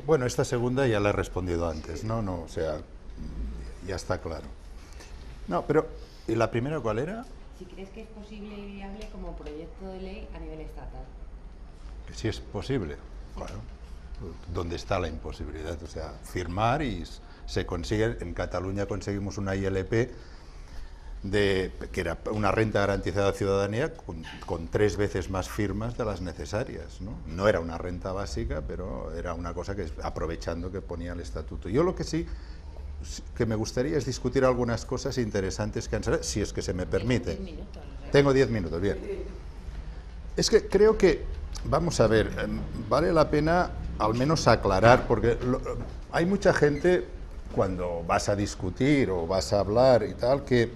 Bueno, esta segunda ya la he respondido antes, ¿no? No, o sea, ya está claro. No, pero ¿y la primera cuál era? Si crees que es posible y viable como proyecto de ley a nivel estatal. Que sí es posible. Sí. Bueno, ¿dónde está la imposibilidad? O sea, firmar y se consigue. En Cataluña conseguimos una ILP que era una renta garantizada de ciudadanía con 3 veces más firmas de las necesarias, ¿no? No era una renta básica, pero era una cosa que, aprovechando que ponía el estatuto. Yo lo que sí que me gustaría es discutir algunas cosas interesantes que han salido, si es que se me permite. 10 minutos. Tengo 10 minutos, bien. Es que creo que, vamos a ver, vale la pena al menos aclarar, porque hay mucha gente cuando vas a discutir o vas a hablar y tal, que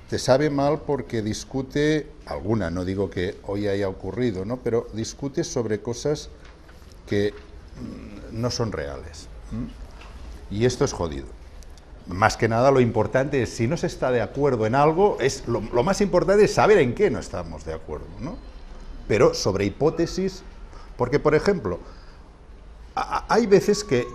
te sabe mal porque discute, alguna, no digo que hoy haya ocurrido, ¿no? Pero discute sobre cosas que no son reales. Y esto es jodido. Más que nada lo importante es, si no se está de acuerdo en algo, lo más importante es saber en qué no estamos de acuerdo, ¿no? Pero sobre hipótesis, porque por ejemplo, hay veces que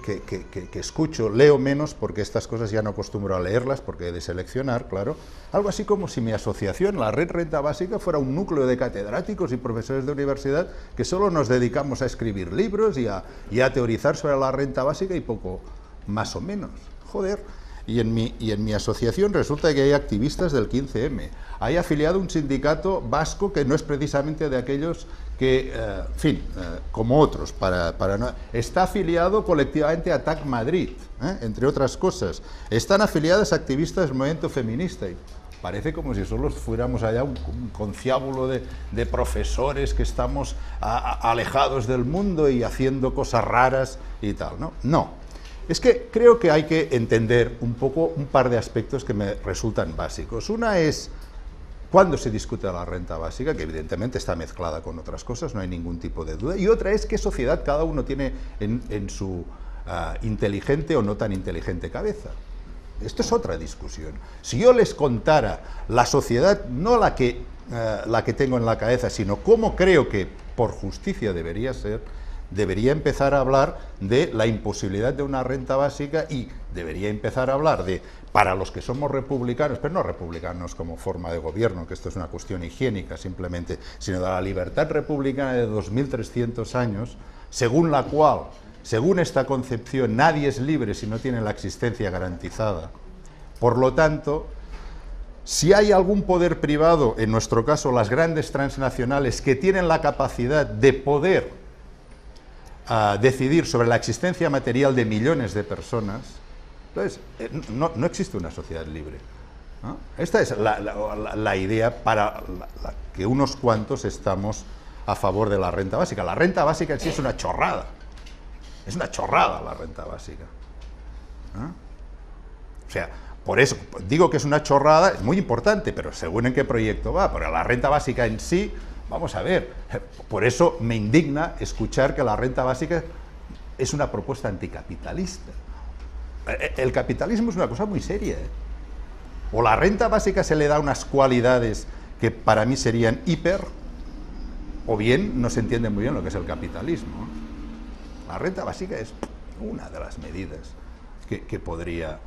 escucho, leo menos, porque estas cosas ya no acostumbro a leerlas, porque he de seleccionar, claro, algo así como si mi asociación, la Red Renta Básica, fuera un núcleo de catedráticos y profesores de universidad que solo nos dedicamos a escribir libros y a teorizar sobre la renta básica y poco más o menos. Joder. Y en mi asociación resulta que hay activistas del 15M. Hay afiliado un sindicato vasco que no es precisamente de aquellos que, en fin, como otros, está afiliado colectivamente a TAC Madrid, entre otras cosas. Están afiliadas activistas del movimiento feminista. Y parece como si solo fuéramos allá un conciábulo de profesores que estamos alejados del mundo y haciendo cosas raras y tal, ¿no? No. Es que creo que hay que entender un poco un par de aspectos que me resultan básicos. Una es cuándo se discute la renta básica, que evidentemente está mezclada con otras cosas, no hay ningún tipo de duda. Y otra es qué sociedad cada uno tiene en su inteligente o no tan inteligente cabeza. Esto es otra discusión. Si yo les contara la sociedad, no la que tengo en la cabeza, sino cómo creo que por justicia debería ser, debería empezar a hablar de la imposibilidad de una renta básica y debería empezar a hablar de, para los que somos republicanos, pero no republicanos como forma de gobierno, que esto es una cuestión higiénica simplemente, sino de la libertad republicana de 2300 años, según la cual, según esta concepción, nadie es libre si no tiene la existencia garantizada. Por lo tanto, si hay algún poder privado, en nuestro caso las grandes transnacionales, que tienen la capacidad de poder decidir sobre la existencia material de millones de personas, entonces no existe una sociedad libre, ¿no? Esta es la idea para la que unos cuantos estamos a favor de la renta básica. La renta básica en sí es una chorrada la renta básica, ¿no? O sea, por eso digo que es una chorrada, es muy importante, pero según en qué proyecto va, porque la renta básica en sí, vamos a ver, por eso me indigna escuchar que la renta básica es una propuesta anticapitalista. El capitalismo es una cosa muy seria, ¿eh? O la renta básica se le da unas cualidades que para mí serían hiper, o bien no se entiende muy bien lo que es el capitalismo. La renta básica es una de las medidas que podría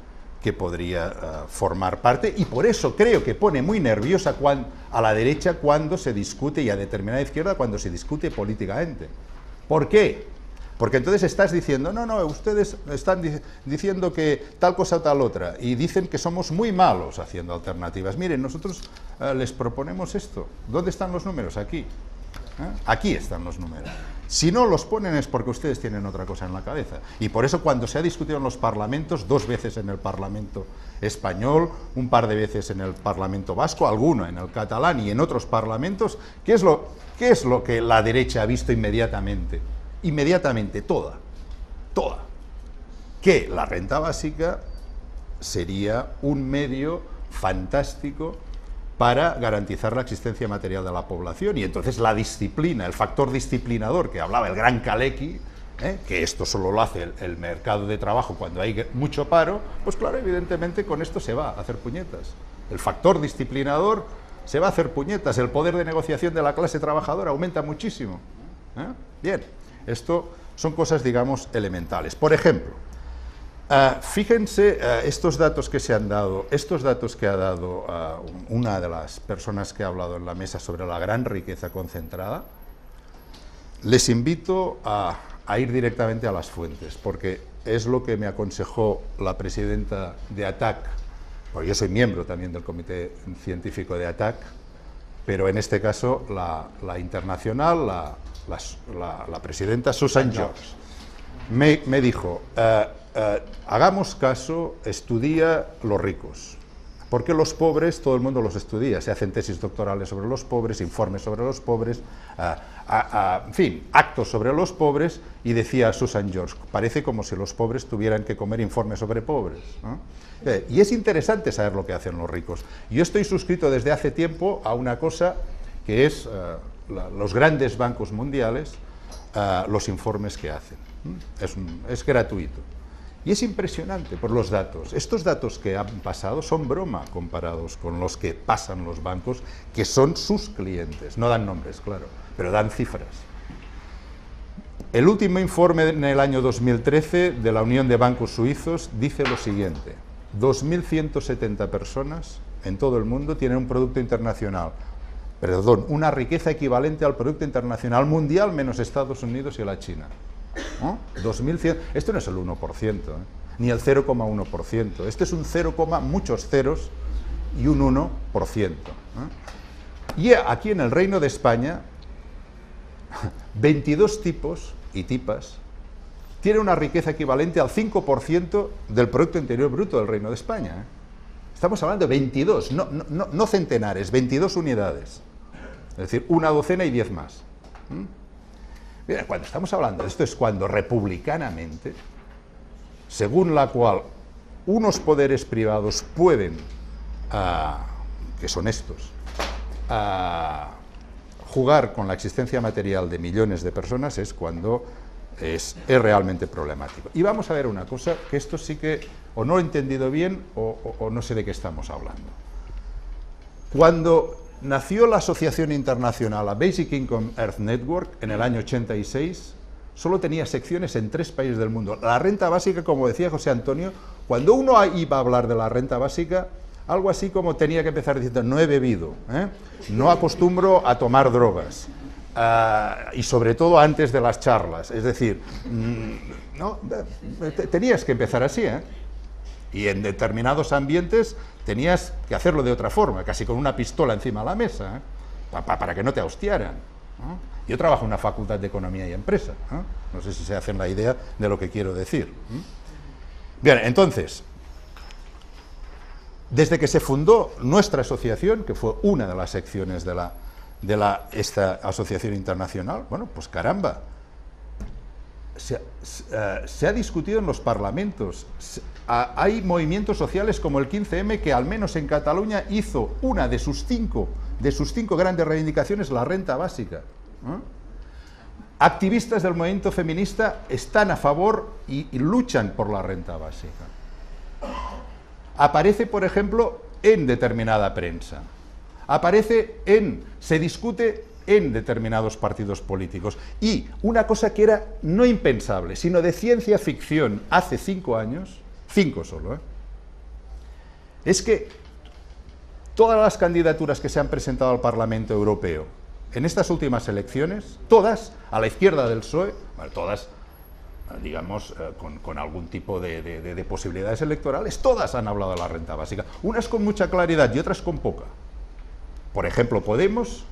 formar parte, y por eso creo que pone muy nerviosa a la derecha cuando se discute, y a determinada izquierda cuando se discute políticamente. ¿Por qué? Porque entonces estás diciendo, no, ustedes están diciendo que tal cosa o tal otra, y dicen que somos muy malos haciendo alternativas. Miren, nosotros les proponemos esto. ¿Dónde están los números? Aquí. Aquí están los números. Si no los ponen es porque ustedes tienen otra cosa en la cabeza. Y por eso cuando se ha discutido en los parlamentos, 2 veces en el Parlamento español, un par de veces en el Parlamento vasco, alguno en el catalán y en otros parlamentos, ¿qué es lo que la derecha ha visto inmediatamente? Inmediatamente, toda. Que la renta básica sería un medio fantástico para garantizar la existencia material de la población, y entonces la disciplina, el factor disciplinador que hablaba el gran Kalecki, que esto solo lo hace el mercado de trabajo cuando hay mucho paro, pues claro, evidentemente con esto se va a hacer puñetas. El factor disciplinador se va a hacer puñetas, el poder de negociación de la clase trabajadora aumenta muchísimo. Bien, esto son cosas, digamos, elementales. Por ejemplo, fíjense estos datos que se han dado, estos datos que ha dado una de las personas que ha hablado en la mesa sobre la gran riqueza concentrada. Les invito a ir directamente a las fuentes, porque es lo que me aconsejó la presidenta de ATAC, porque yo soy miembro también del comité científico de ATAC, pero en este caso la internacional, la presidenta Susan George, me dijo, hagamos caso, estudia los ricos, porque los pobres todo el mundo los estudia, se hacen tesis doctorales sobre los pobres, informes sobre los pobres, en fin, actos sobre los pobres, y decía Susan George, parece como si los pobres tuvieran que comer informes sobre pobres, ¿no? Y es interesante saber lo que hacen los ricos. Yo estoy suscrito desde hace tiempo a una cosa que es los grandes bancos mundiales, los informes que hacen. Es gratuito. Y es impresionante por los datos. Estos datos que han pasado son broma comparados con los que pasan los bancos, que son sus clientes. No dan nombres, claro, pero dan cifras. El último informe en el año 2013 de la Unión de Bancos Suizos dice lo siguiente: 2.170 personas en todo el mundo tienen un producto internacional, una riqueza equivalente al Producto Internacional Mundial menos Estados Unidos y la China. ¿No? 2.100, esto no es el 1%, ni el 0,1%, este es un 0, muchos ceros y un 1%. Y aquí en el Reino de España, 22 tipos y tipas tienen una riqueza equivalente al 5% del Producto Interior Bruto del Reino de España. Estamos hablando de 22, no centenares, 22 unidades, es decir, una docena y 10 más. Mira, cuando estamos hablando de esto es cuando republicanamente, según la cual unos poderes privados pueden, que son estos, jugar con la existencia material de millones de personas, es cuando es realmente problemático. Y vamos a ver una cosa, que esto sí que o no he entendido bien o no sé de qué estamos hablando. Cuando nació la Asociación Internacional, la Basic Income Earth Network, en el año 86, solo tenía secciones en 3 países del mundo. La renta básica, como decía José Antonio, cuando uno iba a hablar de la renta básica, algo así como tenía que empezar diciendo, no he bebido, no acostumbro a tomar drogas, y sobre todo antes de las charlas, es decir, no, tenías que empezar así, y en determinados ambientes tenías que hacerlo de otra forma, casi con una pistola encima de la mesa, para que no te hostiaran. Yo trabajo en una facultad de Economía y Empresa, no sé si se hacen la idea de lo que quiero decir. Bien, entonces, desde que se fundó nuestra asociación, que fue una de las secciones de esta asociación internacional, bueno, pues caramba, se ha discutido en los parlamentos, hay movimientos sociales como el 15M que al menos en Cataluña hizo una de sus cinco grandes reivindicaciones, la renta básica. Activistas del movimiento feminista están a favor y luchan por la renta básica. Aparece, por ejemplo, en determinada prensa, se discute en determinados partidos políticos. Y una cosa que era no impensable, sino de ciencia ficción hace 5 años, 5 solo, es que todas las candidaturas que se han presentado al Parlamento Europeo en estas últimas elecciones, todas a la izquierda del PSOE, bueno, todas, digamos, con algún tipo de posibilidades electorales, todas han hablado de la renta básica, unas con mucha claridad y otras con poca. Por ejemplo, Podemos,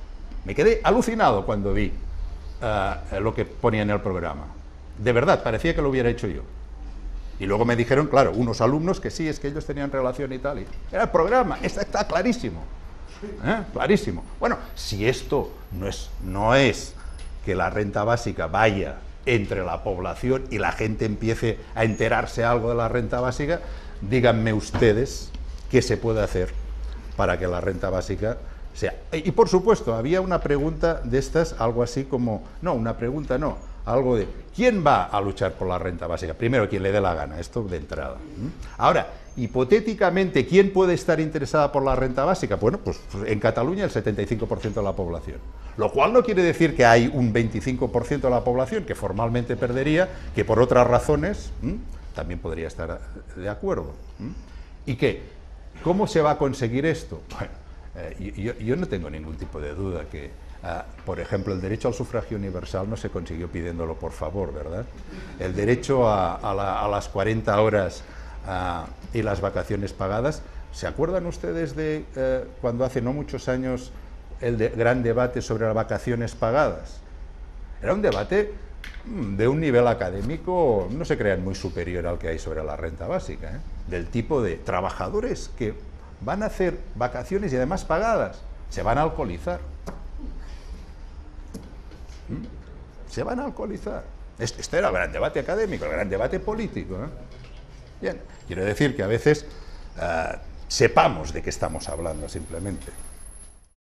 me quedé alucinado cuando vi lo que ponía en el programa. De verdad, parecía que lo hubiera hecho yo. Y luego me dijeron, claro, unos alumnos que sí, es que ellos tenían relación y tal. Era el programa, está clarísimo. Clarísimo. Bueno, si esto no es que la renta básica vaya entre la población y la gente empiece a enterarse algo de la renta básica, díganme ustedes qué se puede hacer para que la renta básica sea. Y por supuesto, había una pregunta de estas, algo así como, no, una pregunta no, algo de, ¿quién va a luchar por la renta básica? Primero, quien le dé la gana, esto de entrada. Ahora, hipotéticamente, ¿quién puede estar interesada por la renta básica? Bueno, pues en Cataluña el 75% de la población. Lo cual no quiere decir que hay un 25% de la población que formalmente perdería, que por otras razones también podría estar de acuerdo. ¿Y qué? ¿Cómo se va a conseguir esto? Bueno, yo no tengo ningún tipo de duda que, por ejemplo, el derecho al sufragio universal no se consiguió pidiéndolo por favor, ¿verdad? El derecho a las 40 horas y las vacaciones pagadas. ¿Se acuerdan ustedes de cuando hace no muchos años el gran debate sobre las vacaciones pagadas? Era un debate de un nivel académico, no se crean, muy superior al que hay sobre la renta básica, del tipo de trabajadores que van a hacer vacaciones y además pagadas, se van a alcoholizar. Se van a alcoholizar. Este era el gran debate académico, el gran debate político. Bien, quiero decir que a veces sepamos de qué estamos hablando simplemente.